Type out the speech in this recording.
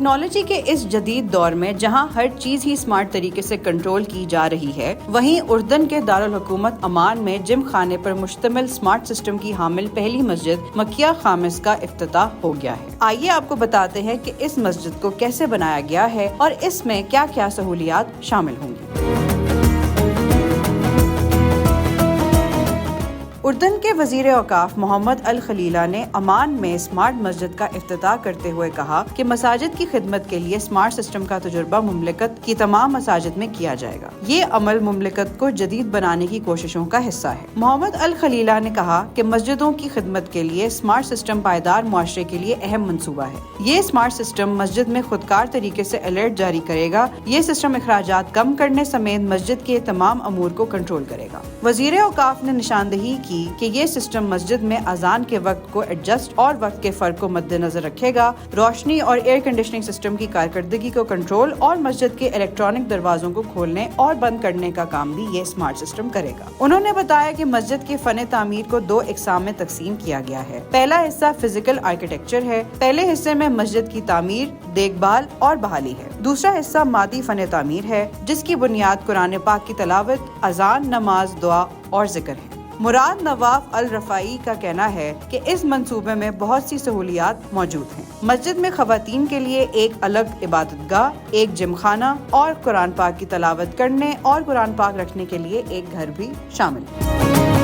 Technology کے اس جدید دور میں جہاں ہر چیز ہی اسمارٹ طریقے سے کنٹرول کی جا رہی ہے، وہیں اردن کے دارالحکومت عمان میں جم خانے پر مشتمل اسمارٹ سسٹم کی حامل پہلی مسجد مکیہ خامس کا افتتاح ہو گیا ہے۔ آئیے آپ کو بتاتے ہیں کہ اس مسجد کو کیسے بنایا گیا ہے اور اس میں کیا کیا سہولیات شامل ہوں گی۔ اردن کے وزیر اوقاف محمد الخلیلہ نے عمان میں اسمارٹ مسجد کا افتتاح کرتے ہوئے کہا کہ مساجد کی خدمت کے لیے اسمارٹ سسٹم کا تجربہ مملکت کی تمام مساجد میں کیا جائے گا۔ یہ عمل مملکت کو جدید بنانے کی کوششوں کا حصہ ہے۔ محمد الخلیلہ نے کہا کہ مسجدوں کی خدمت کے لیے اسمارٹ سسٹم پائیدار معاشرے کے لیے اہم منصوبہ ہے۔ یہ اسمارٹ سسٹم مسجد میں خودکار طریقے سے الرٹ جاری کرے گا۔ یہ سسٹم اخراجات کم کرنے سمیت مسجد کے تمام امور کو کنٹرول کرے گا۔ وزیر اوقاف نے نشاندہی کی کہ یہ سسٹم مسجد میں اذان کے وقت کو ایڈجسٹ اور وقت کے فرق کو مد نظر رکھے گا، روشنی اور ایئر کنڈیشننگ سسٹم کی کارکردگی کو کنٹرول اور مسجد کے الیکٹرانک دروازوں کو کھولنے اور بند کرنے کا کام بھی یہ اسمارٹ سسٹم کرے گا۔ انہوں نے بتایا کہ مسجد کے فن تعمیر کو 2 اقسام میں تقسیم کیا گیا ہے۔ پہلا حصہ فزیکل آرکیٹیکچر ہے۔ پہلے حصے میں مسجد کی تعمیر، دیکھ بھال اور بحالی ہے۔ دوسرا حصہ مادی فن تعمیر ہے، جس کی بنیاد قرآن پاک کی تلاوت، اذان، نماز، دعا اور ذکر ہے۔ مراد نواف الرفاعی کا کہنا ہے کہ اس منصوبے میں بہت سی سہولیات موجود ہیں۔ مسجد میں خواتین کے لیے ایک الگ عبادت گاہ، ایک جم خانہ اور قرآن پاک کی تلاوت کرنے اور قرآن پاک رکھنے کے لیے ایک گھر بھی شامل ہے۔